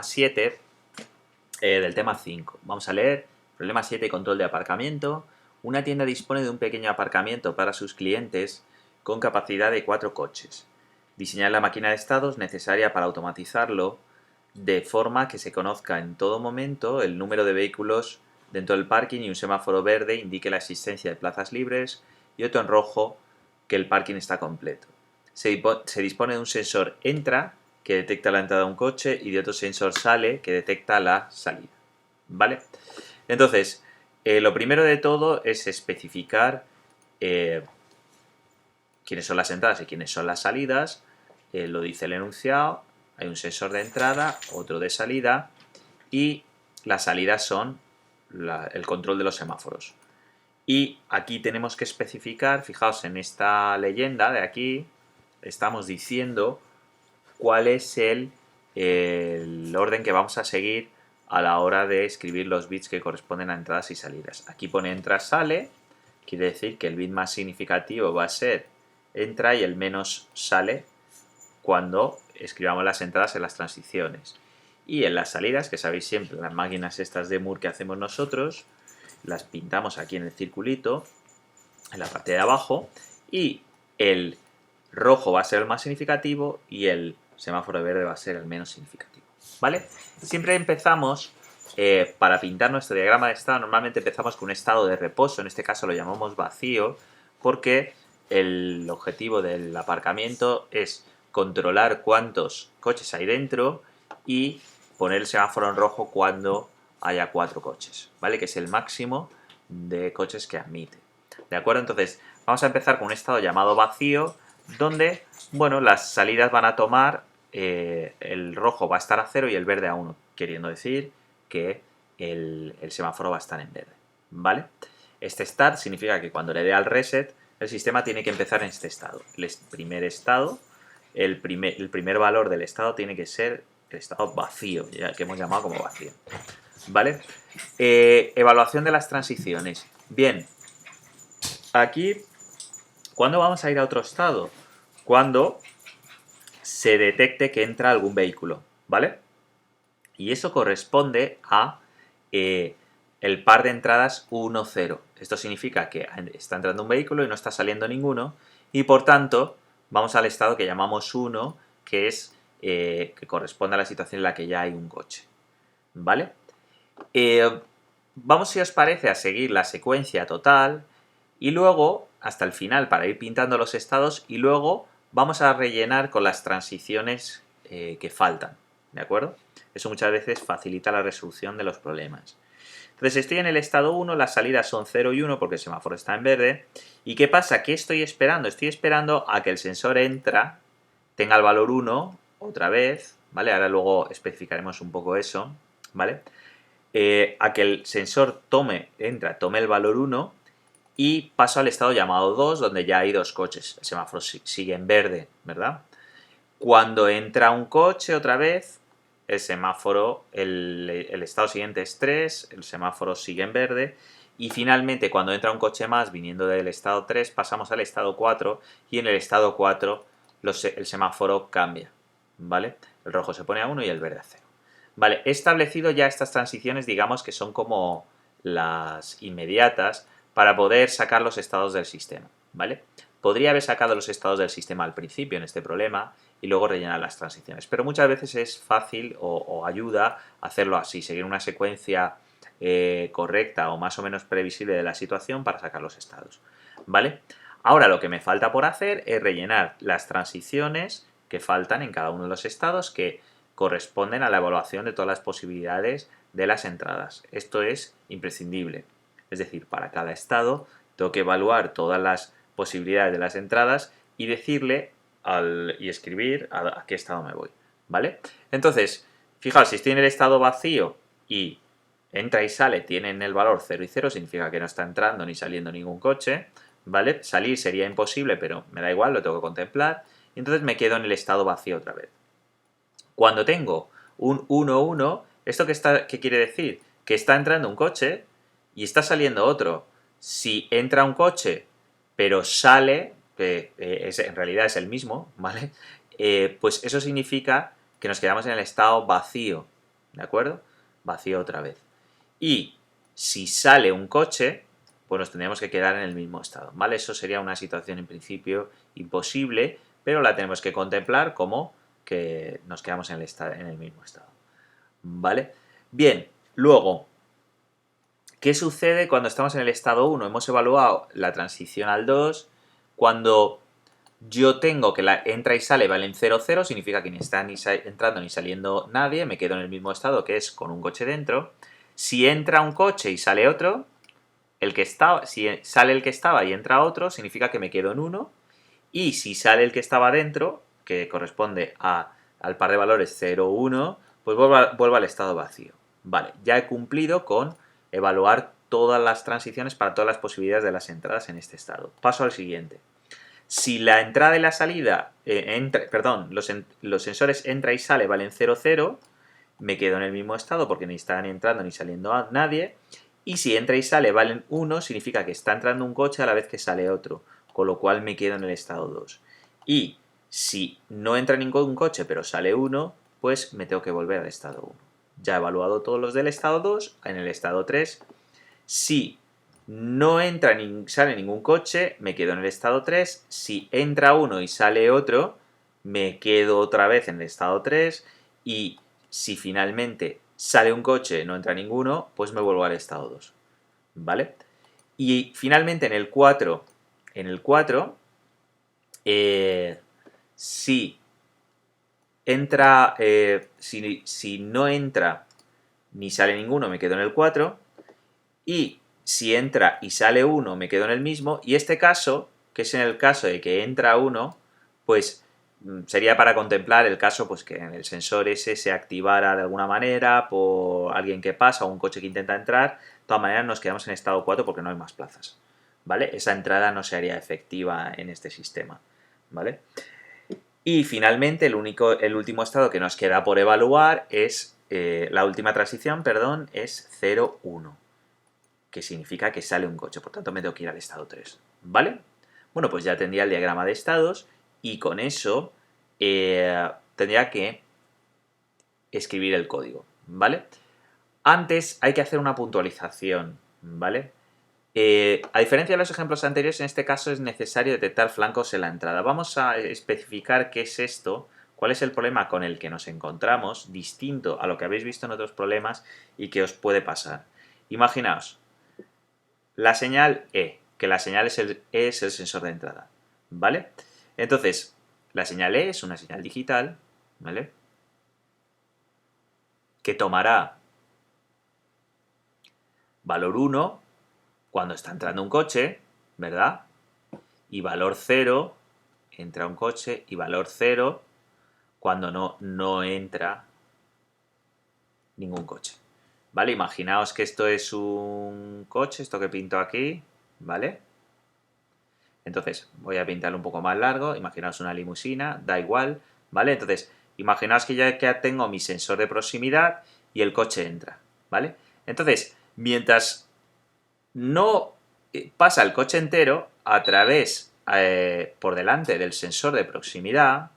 7 del tema 5. Vamos a leer problema 7, control de aparcamiento. Una tienda dispone de un pequeño aparcamiento para sus clientes con capacidad de 4 coches. Diseñar la máquina de estados necesaria para automatizarlo de forma que se conozca en todo momento el número de vehículos dentro del parking y un semáforo verde indique la existencia de plazas libres y otro en rojo que el parking está completo. Se dispone de un sensor entra que detecta la entrada de un coche y de otro sensor sale que detecta la salida. ¿Vale? Entonces, lo primero de todo es especificar quiénes son las entradas y quiénes son las salidas. Lo dice el enunciado. Hay un sensor de entrada, otro de salida y las salidas son el control de los semáforos. Y aquí tenemos que especificar, fijaos en esta leyenda de aquí, estamos diciendo cuál es el orden que vamos a seguir a la hora de escribir los bits que corresponden a entradas y salidas. Aquí pone entra, sale, quiere decir que el bit más significativo va a ser entra y el menos sale cuando escribamos las entradas en las transiciones. Y en las salidas, que sabéis siempre, las máquinas estas de Moore que hacemos nosotros, las pintamos aquí en el circulito, en la parte de abajo, y el rojo va a ser el más significativo y el semáforo verde va a ser el menos significativo. ¿Vale? Siempre empezamos, para pintar nuestro diagrama de estado, normalmente empezamos con un estado de reposo, en este caso lo llamamos vacío, porque el objetivo del aparcamiento es controlar cuántos coches hay dentro y poner el semáforo en rojo cuando haya 4 coches, ¿vale? Que es el máximo de coches que admite. ¿De acuerdo? Entonces, vamos a empezar con un estado llamado vacío, donde, bueno, las salidas van a tomar, el rojo va a estar a 0 y el verde a 1, queriendo decir que el semáforo va a estar en verde, ¿vale? Este start significa que cuando le dé al reset, el sistema tiene que empezar en este estado. El primer estado, el primer valor del estado tiene que ser el estado vacío, ya que hemos llamado como vacío, ¿vale? Evaluación de las transiciones. Bien, aquí, ¿cuándo vamos a ir a otro estado? Cuando se detecte que entra algún vehículo, ¿vale? Y eso corresponde a el par de entradas 1, 0. Esto significa que está entrando un vehículo y no está saliendo ninguno, y por tanto vamos al estado que llamamos 1, que es que corresponde a la situación en la que ya hay un coche, ¿vale? Vamos, si os parece, a seguir la secuencia total y luego hasta el final para ir pintando los estados y luego vamos a rellenar con las transiciones que faltan, ¿de acuerdo? Eso muchas veces facilita la resolución de los problemas. Entonces estoy en el estado 1, las salidas son 0 y 1 porque el semáforo está en verde. ¿Y qué pasa? ¿Qué estoy esperando? Estoy esperando a que el sensor entra, tenga el valor 1 otra vez, ¿vale? Ahora luego especificaremos un poco eso, ¿vale? A que el sensor tome el valor 1 y paso al estado llamado 2, donde ya hay 2 coches. El semáforo sigue en verde, ¿verdad? Cuando entra un coche otra vez, el semáforo, el estado siguiente es 3, el semáforo sigue en verde. Y finalmente, cuando entra un coche más viniendo del estado 3, pasamos al estado 4 y en el estado 4 el semáforo cambia, ¿vale? El rojo se pone a 1 y el verde a 0. Vale, he establecido ya estas transiciones, digamos que son como las inmediatas para poder sacar los estados del sistema, ¿vale? Podría haber sacado los estados del sistema al principio en este problema y luego rellenar las transiciones, pero muchas veces es fácil o ayuda hacerlo así, seguir una secuencia correcta o más o menos previsible de la situación para sacar los estados, ¿vale? Ahora lo que me falta por hacer es rellenar las transiciones que faltan en cada uno de los estados que corresponden a la evaluación de todas las posibilidades de las entradas. Esto es imprescindible. Es decir, para cada estado tengo que evaluar todas las posibilidades de las entradas y decirle y escribir a qué estado me voy, ¿vale? Entonces, fijaos, si estoy en el estado vacío y entra y sale tienen el valor 0 y 0, significa que no está entrando ni saliendo ningún coche, ¿vale? Salir sería imposible, pero me da igual, lo tengo que contemplar. Y entonces me quedo en el estado vacío otra vez. Cuando tengo un 1, 1, ¿esto qué quiere decir? Que está entrando un coche y está saliendo otro. Si entra un coche, pero sale, que en realidad es el mismo, ¿vale? Pues eso significa que nos quedamos en el estado vacío, ¿de acuerdo? Vacío otra vez. Y si sale un coche, pues nos tendríamos que quedar en el mismo estado, ¿vale? Eso sería una situación en principio imposible, pero la tenemos que contemplar como que nos quedamos en el mismo estado, ¿vale? Bien, luego, ¿qué sucede cuando estamos en el estado 1? Hemos evaluado la transición al 2. Cuando yo tengo que la entra y sale valen 0, 0, significa que ni está ni entrando ni saliendo nadie, me quedo en el mismo estado, que es con un coche dentro. Si entra un coche y sale otro, si sale el que estaba y entra otro, significa que me quedo en 1. Y si sale el que estaba dentro, que corresponde al par de valores 0, 1, pues vuelvo al estado vacío. Vale, ya he cumplido con evaluar todas las transiciones para todas las posibilidades de las entradas en este estado. Paso al siguiente. Si la entrada y la salida, los sensores entra y sale valen 0, 0, me quedo en el mismo estado porque ni está ni entrando ni saliendo nadie. Y si entra y sale valen 1, significa que está entrando un coche a la vez que sale otro, con lo cual me quedo en el estado 2. Y si no entra ningún coche pero sale 1, pues me tengo que volver al estado 1. Ya he evaluado todos los del estado 2, en el estado 3. Si no entra ni sale ningún coche, me quedo en el estado 3. Si entra uno y sale otro, me quedo otra vez en el estado 3. Y si finalmente sale un coche, no entra ninguno, pues me vuelvo al estado 2. ¿Vale? Y finalmente en el 4, si entra, si no entra ni sale ninguno, me quedo en el 4. Y si entra y sale uno, me quedo en el mismo. Y este caso, que es en el caso de que entra uno, pues sería para contemplar el caso pues que en el sensor ese se activara de alguna manera por alguien que pasa o un coche que intenta entrar. De todas maneras nos quedamos en estado 4 porque no hay más plazas, ¿vale? Esa entrada no sería efectiva en este sistema, ¿vale? Y finalmente el último estado que nos queda por evaluar es, la última transición, perdón, es 0, 1, que significa que sale un coche, por tanto me tengo que ir al estado 3, ¿vale? Bueno, pues ya tendría el diagrama de estados y con eso tendría que escribir el código, ¿vale? Antes hay que hacer una puntualización, ¿vale? A diferencia de los ejemplos anteriores, en este caso es necesario detectar flancos en la entrada. Vamos a especificar qué es esto, cuál es el problema con el que nos encontramos, distinto a lo que habéis visto en otros problemas y que os puede pasar. Imaginaos, la señal E, que la señal es el sensor de entrada, ¿vale? Entonces, la señal E es una señal digital, ¿vale? Que tomará valor 1 cuando está entrando un coche, ¿verdad? Y valor 0, entra un coche, y valor 0 cuando no entra ningún coche, ¿vale? Imaginaos que esto es un coche, esto que pinto aquí, ¿vale? Entonces, voy a pintarlo un poco más largo, imaginaos una limusina, da igual, ¿vale? Entonces, imaginaos que ya tengo mi sensor de proximidad y el coche entra, ¿vale? Entonces, mientras no pasa el coche entero a través, por delante del sensor de proximidad,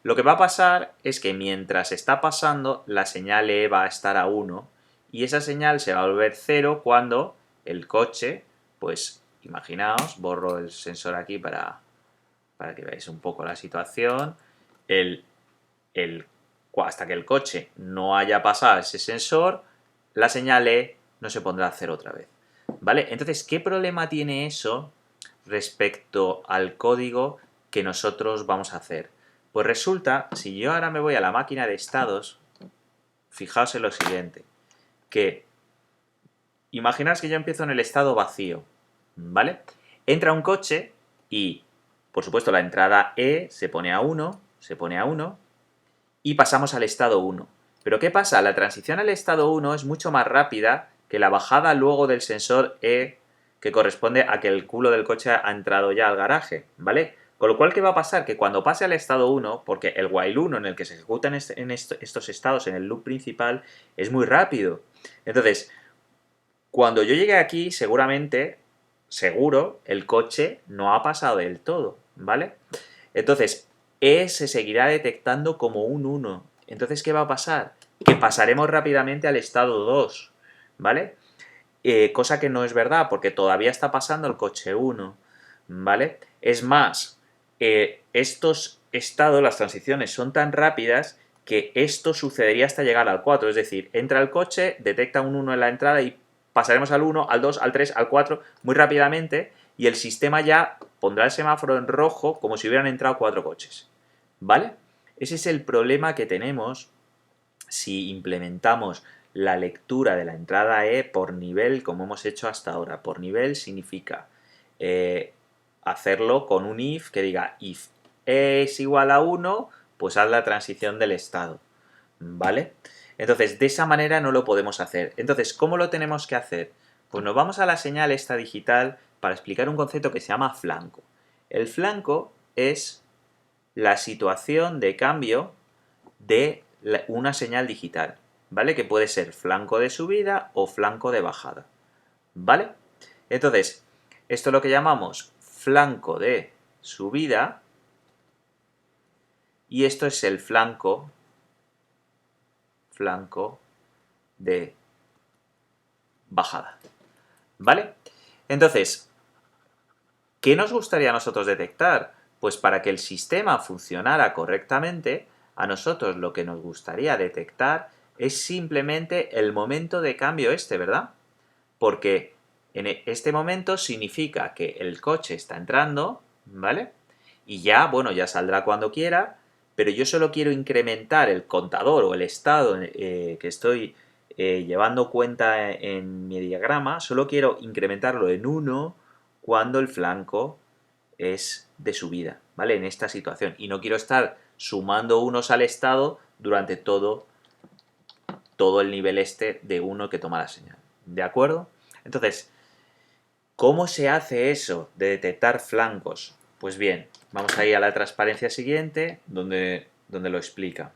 lo que va a pasar es que mientras está pasando, la señal E va a estar a 1 y esa señal se va a volver 0 cuando el coche, pues imaginaos, borro el sensor aquí para que veáis un poco la situación, hasta que el coche no haya pasado ese sensor, la señal E no se pondrá a 0 otra vez, ¿vale? Entonces, ¿qué problema tiene eso respecto al código que nosotros vamos a hacer? Pues resulta, si yo ahora me voy a la máquina de estados, fijaos en lo siguiente, que imaginaos que yo empiezo en el estado vacío, ¿vale? Entra un coche y, por supuesto, la entrada E se pone a 1, y pasamos al estado 1. Pero ¿qué pasa? La transición al estado 1 es mucho más rápida que la bajada luego del sensor E, que corresponde a que el culo del coche ha entrado ya al garaje, ¿vale? Con lo cual, ¿qué va a pasar? Que cuando pase al estado 1, porque el while 1 en el que se ejecutan estos estados en el loop principal es muy rápido. Entonces, cuando yo llegue aquí, seguro, el coche no ha pasado del todo, ¿vale? Entonces, E se seguirá detectando como un 1. Entonces, ¿qué va a pasar? que pasaremos rápidamente al estado 2, ¿vale? Cosa que no es verdad, porque todavía está pasando el coche 1, ¿vale? Es más, estos estados, las transiciones son tan rápidas que esto sucedería hasta llegar al 4, es decir, entra el coche, detecta un 1 en la entrada y pasaremos al 1, al 2, al 3, al 4 muy rápidamente y el sistema ya pondrá el semáforo en rojo como si hubieran entrado 4 coches, ¿vale? Ese es el problema que tenemos si implementamos la lectura de la entrada E por nivel como hemos hecho hasta ahora. Por nivel significa hacerlo con un if que diga if E es igual a 1, pues haz la transición del estado, ¿vale? Entonces, de esa manera no lo podemos hacer. Entonces, ¿cómo lo tenemos que hacer? Pues nos vamos a la señal esta digital para explicar un concepto que se llama flanco. El flanco es la situación de cambio de una señal digital, ¿vale? Que puede ser flanco de subida o flanco de bajada, ¿vale? Entonces, esto es lo que llamamos flanco de subida y esto es el flanco de bajada, ¿vale? Entonces, ¿qué nos gustaría a nosotros detectar? Pues para que el sistema funcionara correctamente, a nosotros lo que nos gustaría detectar es simplemente el momento de cambio este, ¿verdad? Porque en este momento significa que el coche está entrando, ¿vale? Y ya, bueno, ya saldrá cuando quiera, pero yo solo quiero incrementar el contador o el estado que estoy llevando cuenta en mi diagrama, solo quiero incrementarlo en 1 cuando el flanco es de subida, ¿vale? En esta situación. Y no quiero estar sumando unos al estado durante todo el nivel este de 1 que toma la señal. ¿De acuerdo? Entonces, ¿cómo se hace eso de detectar flancos? Pues bien, vamos a ir a la transparencia siguiente, donde lo explica.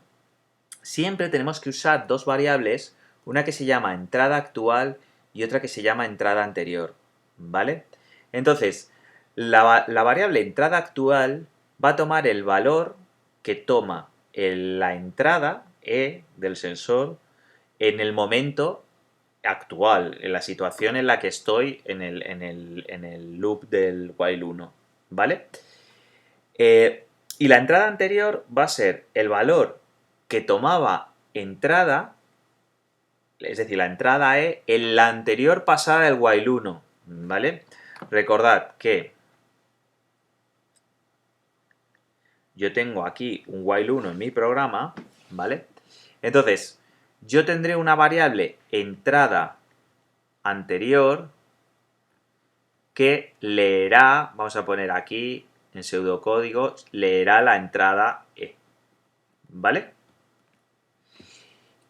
Siempre tenemos que usar dos variables, una que se llama entrada actual y otra que se llama entrada anterior, ¿vale? Entonces, la variable entrada actual va a tomar el valor que toma la entrada E del sensor en el momento actual, en la situación en la que estoy en el loop del while 1, ¿vale? Y la entrada anterior va a ser el valor que tomaba entrada, es decir, la entrada E, en la anterior pasada del while 1, ¿vale? Recordad que yo tengo aquí un while 1 en mi programa, ¿vale? Entonces, yo tendré una variable entrada anterior que leerá, vamos a poner aquí en pseudocódigo, leerá la entrada E, ¿vale?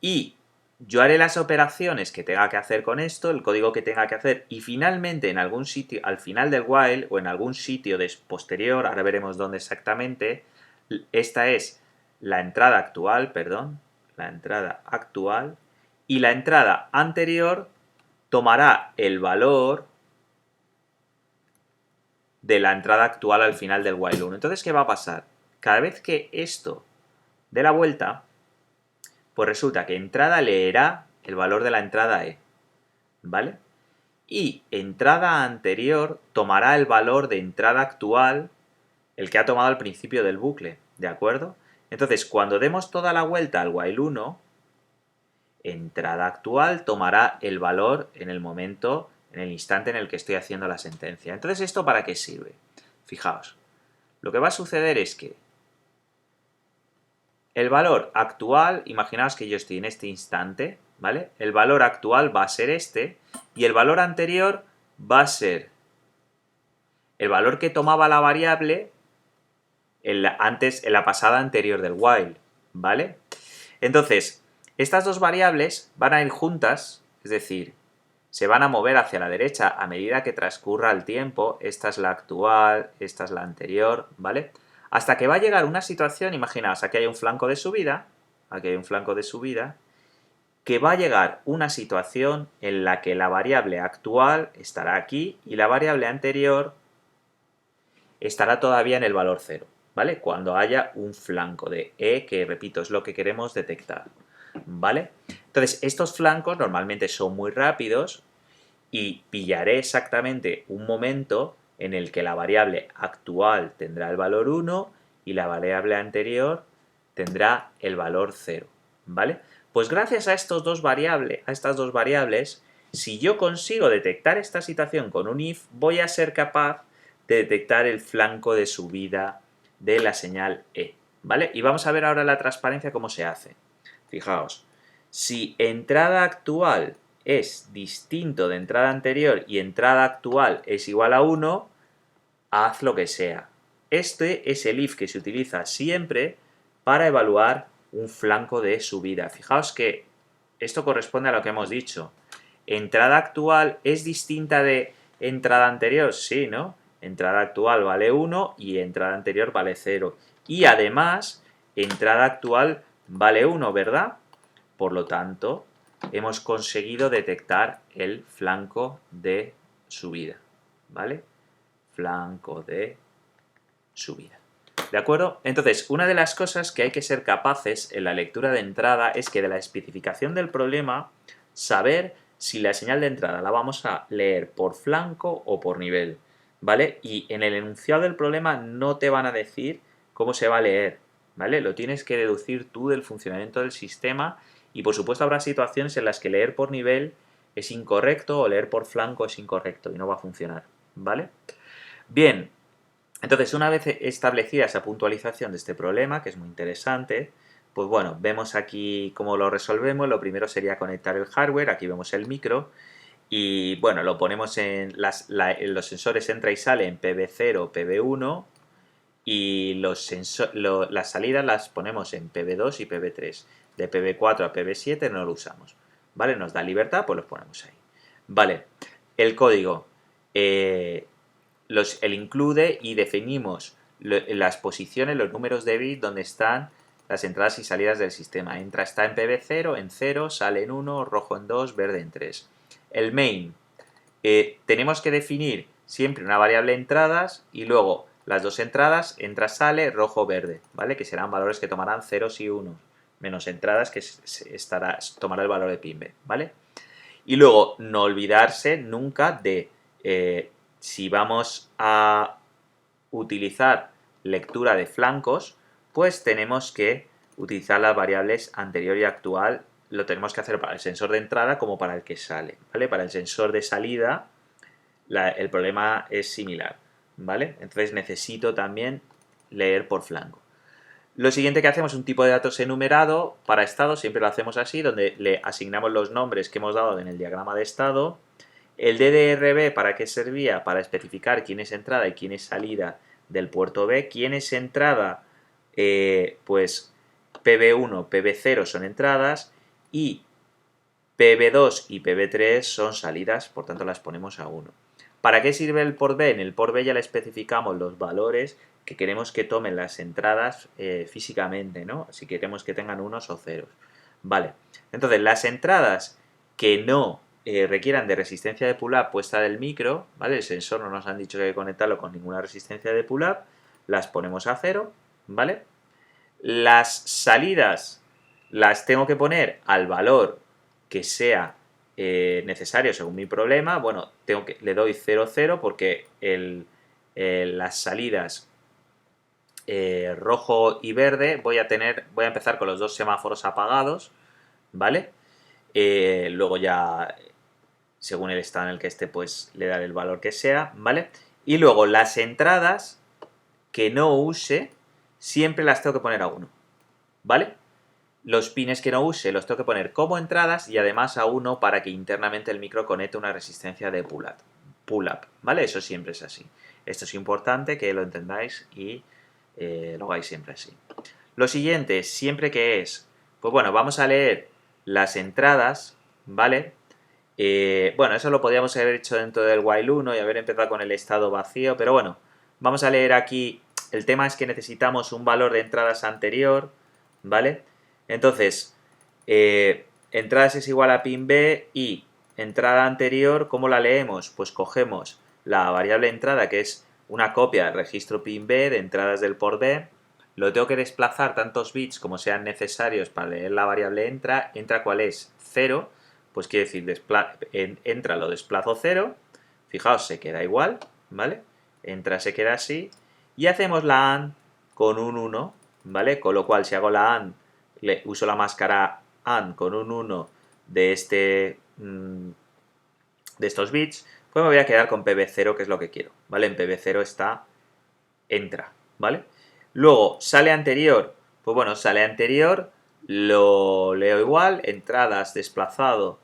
Y yo haré las operaciones que tenga que hacer con esto, el código que tenga que hacer, y finalmente en algún sitio, al final del while o en algún sitio posterior, ahora veremos dónde exactamente, esta es la entrada actual, perdón, la entrada actual, y la entrada anterior tomará el valor de la entrada actual al final del while 1. Entonces, ¿qué va a pasar? Cada vez que esto dé la vuelta, pues resulta que entrada leerá el valor de la entrada E, ¿vale? Y entrada anterior tomará el valor de entrada actual, el que ha tomado al principio del bucle, ¿de acuerdo? Entonces, cuando demos toda la vuelta al while 1, entrada actual tomará el valor en el momento, en el instante en el que estoy haciendo la sentencia. Entonces, ¿esto para qué sirve? Fijaos, lo que va a suceder es que el valor actual, imaginaos que yo estoy en este instante, ¿vale? El valor actual va a ser este y el valor anterior va a ser el valor que tomaba la variable en la pasada anterior del while, ¿vale? Entonces, estas dos variables van a ir juntas, es decir, se van a mover hacia la derecha a medida que transcurra el tiempo. Esta es la actual, esta es la anterior, ¿vale? Hasta que va a llegar una situación, imaginaos, aquí hay un flanco de subida, aquí hay un flanco de subida, que va a llegar una situación en la que la variable actual estará aquí y la variable anterior estará todavía en el valor 0, ¿vale? Cuando haya un flanco de E, que repito, es lo que queremos detectar, ¿vale? Entonces, estos flancos normalmente son muy rápidos y pillaré exactamente un momento en el que la variable actual tendrá el valor 1 y la variable anterior tendrá el valor 0, ¿vale? Pues gracias a, estas dos variables, si yo consigo detectar esta situación con un if, voy a ser capaz de detectar el flanco de subida de la señal E, ¿vale? Y vamos a ver ahora la transparencia cómo se hace. Fijaos, si entrada actual es distinto de entrada anterior y entrada actual es igual a 1, haz lo que sea. Este es el if que se utiliza siempre para evaluar un flanco de subida. Fijaos que esto corresponde a lo que hemos dicho. ¿Entrada actual es distinta de entrada anterior? Sí, ¿no? Entrada actual vale 1 y entrada anterior vale 0. Y además, entrada actual vale 1, ¿verdad? Por lo tanto, hemos conseguido detectar el flanco de subida, ¿vale? Flanco de subida. ¿De acuerdo? Entonces, una de las cosas que hay que ser capaces en la lectura de entrada es que de la especificación del problema, saber si la señal de entrada la vamos a leer por flanco o por nivel, ¿vale? Y en el enunciado del problema no te van a decir cómo se va a leer, ¿vale? Lo tienes que deducir tú del funcionamiento del sistema y por supuesto habrá situaciones en las que leer por nivel es incorrecto o leer por flanco es incorrecto y no va a funcionar, ¿vale? Bien, entonces, una vez establecida esa puntualización de este problema, que es muy interesante, pues bueno, vemos aquí cómo lo resolvemos. Lo primero sería conectar el hardware, aquí vemos el micro, y bueno, lo ponemos en los sensores entra y sale en PB0, PB1, y las salidas las ponemos en PB2 y PB3. De PB4 a PB7 no lo usamos, ¿vale? Nos da libertad, pues los ponemos ahí. Vale, el código. El include y definimos las posiciones, los números de bit donde están las entradas y salidas del sistema. Está en PB0, en 0, sale en 1, rojo en 2, verde en 3. El main, tenemos que definir siempre una variable entradas y luego las dos entradas, entra, sale, rojo, verde, ¿vale? Que serán valores que tomarán ceros y unos, menos entradas que tomará el valor de pin B, ¿vale? Y luego, no olvidarse nunca de si vamos a utilizar lectura de flancos, pues tenemos que utilizar las variables anterior y actual. Lo tenemos que hacer para el sensor de entrada como para el que sale, ¿vale? Para el sensor de salida el problema es similar, ¿vale? Entonces necesito también leer por flanco. Lo siguiente que hacemos es un tipo de datos enumerado para estado, siempre lo hacemos así, donde le asignamos los nombres que hemos dado en el diagrama de estado. El DDRB, ¿para qué servía? Para especificar quién es entrada y quién es salida del puerto B. Quién es entrada, pues PB1, PB0 son entradas y PB2 y PB3 son salidas, por tanto las ponemos a 1. ¿Para qué sirve el port B? En el port B ya le especificamos los valores que queremos que tomen las entradas físicamente, ¿no? Si queremos que tengan unos o ceros. Vale, entonces las entradas que no requieran de resistencia de pull-up puesta del micro, ¿vale? El sensor no nos han dicho que hay que conectarlo con ninguna resistencia de pull-up, las ponemos a 0, ¿vale? Las salidas las tengo que poner al valor que sea necesario según mi problema. Bueno, le doy 0, 0 porque las salidas rojo y verde voy a empezar con los dos semáforos apagados, ¿vale? Luego ya, según el estado en el que esté, pues le daré el valor que sea, ¿vale? Y luego las entradas que no use, siempre las tengo que poner a 1, ¿vale? Los pines que no use los tengo que poner como entradas y además a 1 para que internamente el micro conecte una resistencia de pull-up, ¿vale? Eso siempre es así. Esto es importante que lo entendáis y lo hagáis siempre así. Lo siguiente, siempre que es, pues bueno, vamos a leer las entradas, ¿vale? Bueno, eso lo podríamos haber hecho dentro del while 1 y haber empezado con el estado vacío, pero bueno, vamos a leer aquí, el tema es que necesitamos un valor de entradas anterior, ¿vale? Entonces, entradas es igual a pin B y entrada anterior, ¿cómo la leemos? Pues cogemos la variable entrada, que es una copia del registro pin B de entradas del port B, lo tengo que desplazar tantos bits como sean necesarios para leer la variable entra. Entra, ¿cuál es? 0, pues quiere decir entra lo desplazo 0, fijaos, se queda igual, ¿vale? Entra se queda así, y hacemos la AND con un 1, ¿vale? Con lo cual, si hago la AND, uso la máscara AND con un 1 de de estos bits, pues me voy a quedar con PB0, que es lo que quiero, ¿vale? En PB0 está entra, ¿vale? Luego, sale anterior, pues bueno, sale anterior, lo leo igual, entradas, desplazado,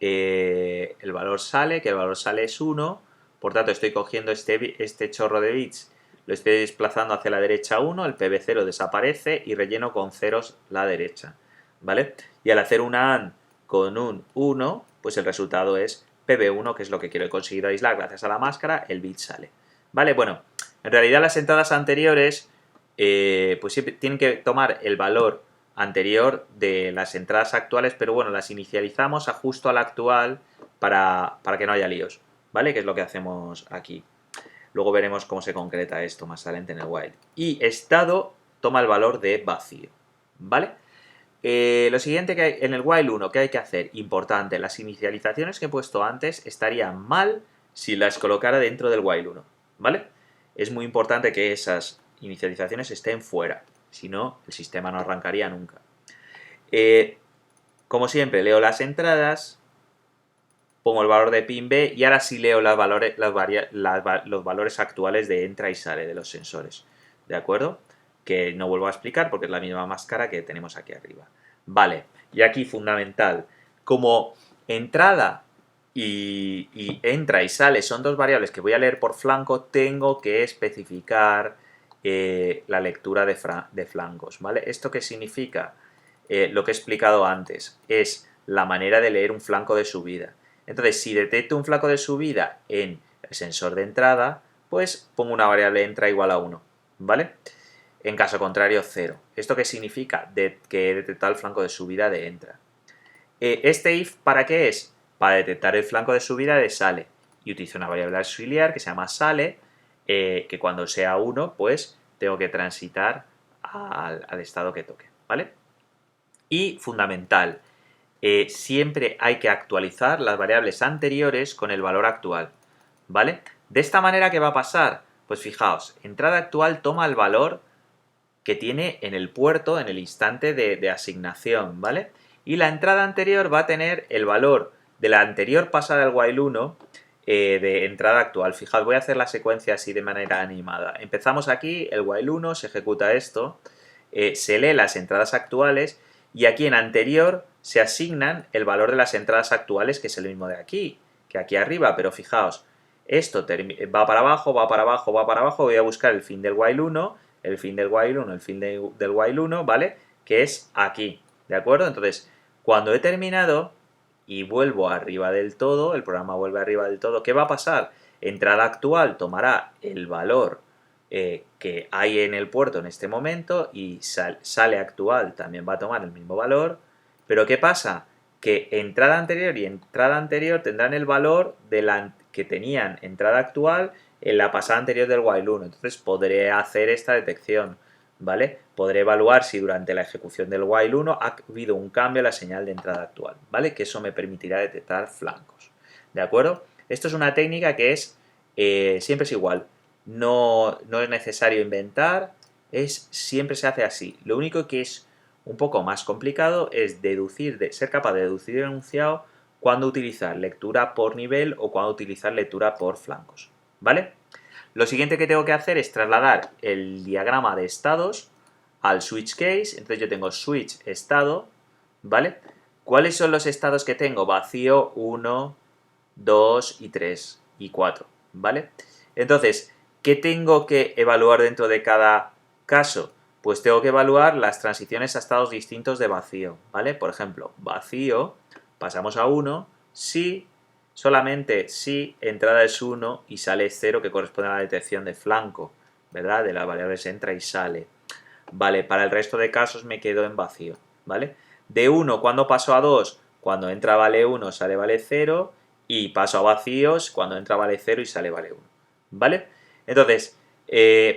el valor sale, que el valor sale es 1, por tanto estoy cogiendo este chorro de bits, lo estoy desplazando hacia la derecha 1, el PB0 desaparece y relleno con ceros la derecha, ¿vale? Y al hacer una AND con un 1, pues el resultado es PB1, que es lo que quiero. He conseguido aislar gracias a la máscara, el bit sale, ¿vale? Bueno, en realidad las entradas anteriores pues siempre tienen que tomar el valor anterior de las entradas actuales, pero bueno, las inicializamos a justo a la actual para que no haya líos, ¿vale? Que es lo que hacemos aquí. Luego veremos cómo se concreta esto más adelante en el while. Y estado toma el valor de vacío, ¿vale? Lo siguiente que hay en el while 1 que hay que hacer, importante, las inicializaciones que he puesto antes estarían mal si las colocara dentro del while 1, ¿vale? Es muy importante que esas inicializaciones estén fuera, si no, el sistema no arrancaría nunca. Como siempre, leo las entradas, pongo el valor de pin B y ahora sí leo los valores actuales de entra y sale de los sensores, ¿de acuerdo? Que no vuelvo a explicar porque es la misma máscara que tenemos aquí arriba. Vale, y aquí fundamental, como entrada y entra y sale son dos variables que voy a leer por flanco, tengo que especificar la lectura de flancos, ¿vale? ¿Esto qué significa? Lo que he explicado antes, es la manera de leer un flanco de subida. Entonces, si detecto un flanco de subida en el sensor de entrada, pues pongo una variable entra igual a 1, ¿vale? En caso contrario, 0. ¿Esto qué significa? Que he detectado el flanco de subida de entra. Este if, ¿para qué es? Para detectar el flanco de subida de sale. Y utilizo una variable auxiliar que se llama sale, que cuando sea 1, pues tengo que transitar al estado que toque, ¿vale? Y fundamental, siempre hay que actualizar las variables anteriores con el valor actual, ¿vale? De esta manera, ¿qué va a pasar? Pues fijaos, entrada actual toma el valor que tiene en el puerto en el instante de asignación, ¿vale? Y la entrada anterior va a tener el valor de la anterior pasada al while 1 de entrada actual. Fijaos, voy a hacer la secuencia así de manera animada. Empezamos aquí, el while 1, se ejecuta esto, se lee las entradas actuales y aquí en anterior se asignan el valor de las entradas actuales, que es el mismo de aquí, que aquí arriba, pero fijaos, esto va para abajo, va para abajo, va para abajo, voy a buscar el fin del while 1, el fin del while 1, el fin del while 1, ¿vale? Que es aquí, ¿de acuerdo? Entonces, cuando he terminado y vuelvo arriba del todo, el programa vuelve arriba del todo, ¿qué va a pasar? Entrada actual tomará el valor que hay en el puerto en este momento y sale actual también va a tomar el mismo valor, pero ¿qué pasa? Que entrada anterior y entrada anterior tendrán el valor de que tenían entrada actual en la pasada anterior del while 1, entonces podré hacer esta detección, ¿vale? Podré evaluar si durante la ejecución del while 1 ha habido un cambio en la señal de entrada actual, ¿vale? Que eso me permitirá detectar flancos, ¿de acuerdo? Esto es una técnica que siempre es igual, no es necesario inventar, siempre se hace así. Lo único que es un poco más complicado es ser capaz de deducir el enunciado cuándo utilizar lectura por nivel o cuándo utilizar lectura por flancos, ¿vale? Lo siguiente que tengo que hacer es trasladar el diagrama de estados al switch case. Entonces yo tengo switch estado, ¿vale? ¿Cuáles son los estados que tengo? Vacío 1, 2 y 3 y 4, ¿vale? Entonces, ¿qué tengo que evaluar dentro de cada caso? Pues tengo que evaluar las transiciones a estados distintos de vacío, ¿vale? Por ejemplo, vacío, pasamos a 1, si, solamente si entrada es 1 y sale 0, que corresponde a la detección de flanco, ¿verdad? De las variables entra y sale. Vale, para el resto de casos me quedo en vacío, ¿vale? De 1, ¿cuándo paso a 2? Cuando entra vale 1, sale vale 0, y paso a vacíos cuando entra vale 0 y sale vale 1, ¿vale? Entonces,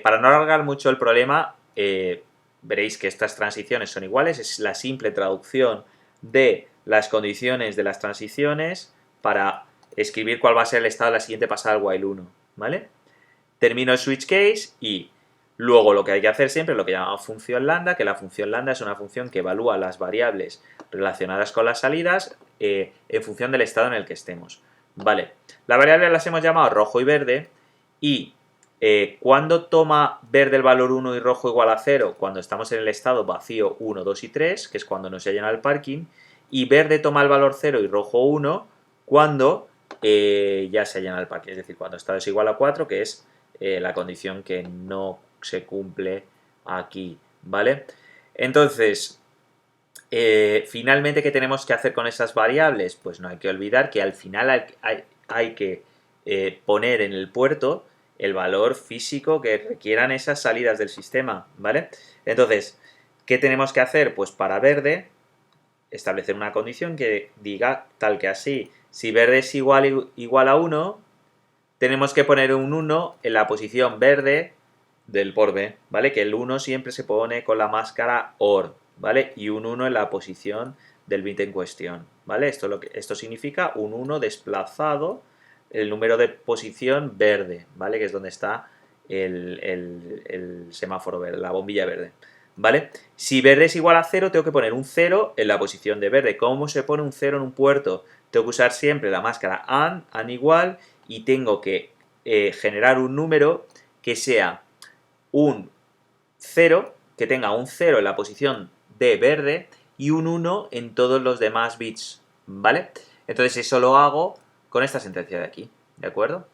para no alargar mucho el problema, veréis que estas transiciones son iguales, es la simple traducción de las condiciones de las transiciones para escribir cuál va a ser el estado de la siguiente pasada al while 1, ¿vale? Termino el switch case y luego lo que hay que hacer siempre es lo que llamamos función lambda, que la función lambda es una función que evalúa las variables relacionadas con las salidas en función del estado en el que estemos. Vale, las variables las hemos llamado rojo y verde y cuando toma verde el valor 1 y rojo igual a 0, cuando estamos en el estado vacío 1, 2 y 3, que es cuando no se llena el parking, y verde toma el valor 0 y rojo 1 cuando ya se llena el parking, es decir, cuando estado es igual a 4, que es la condición que no se cumple aquí, ¿vale? Entonces, finalmente, ¿qué tenemos que hacer con esas variables? Pues no hay que olvidar que al final hay que poner en el puerto el valor físico que requieran esas salidas del sistema, ¿vale? Entonces, ¿qué tenemos que hacer? Pues para verde, establecer una condición que diga tal que así, si verde es igual a 1, tenemos que poner un 1 en la posición verde del por B, ¿vale? Que el 1 siempre se pone con la máscara OR, ¿vale? Y un 1 en la posición del bit en cuestión, ¿vale? Esto significa un 1 desplazado el número de posición verde, ¿vale? Que es donde está el semáforo verde, la bombilla verde, ¿vale? Si verde es igual a 0, tengo que poner un 0 en la posición de verde. ¿Cómo se pone un 0 en un puerto? Tengo que usar siempre la máscara AND igual, y tengo que generar un número que sea un 0, que tenga un 0 en la posición de verde y un 1 en todos los demás bits, ¿vale? Entonces eso lo hago con esta sentencia de aquí, ¿de acuerdo?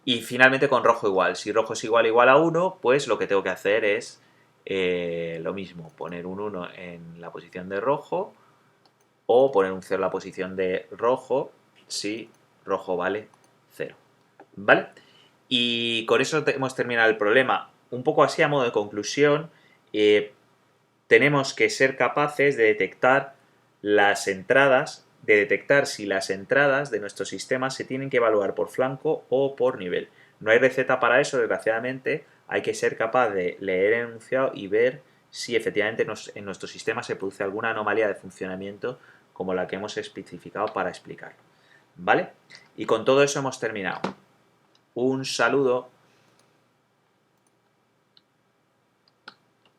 Y finalmente con rojo igual. Si rojo es igual a 1, pues lo que tengo que hacer es lo mismo, poner un 1 en la posición de rojo o poner un 0 en la posición de rojo si rojo vale 0, ¿vale? Y con eso hemos terminado el problema. Un poco así a modo de conclusión, tenemos que ser capaces de detectar las entradas, de detectar si las entradas de nuestro sistema se tienen que evaluar por flanco o por nivel. No hay receta para eso, desgraciadamente, hay que ser capaz de leer el enunciado y ver si efectivamente en nuestro sistema se produce alguna anomalía de funcionamiento como la que hemos especificado para explicarlo, ¿vale? Y con todo eso hemos terminado. Un saludo.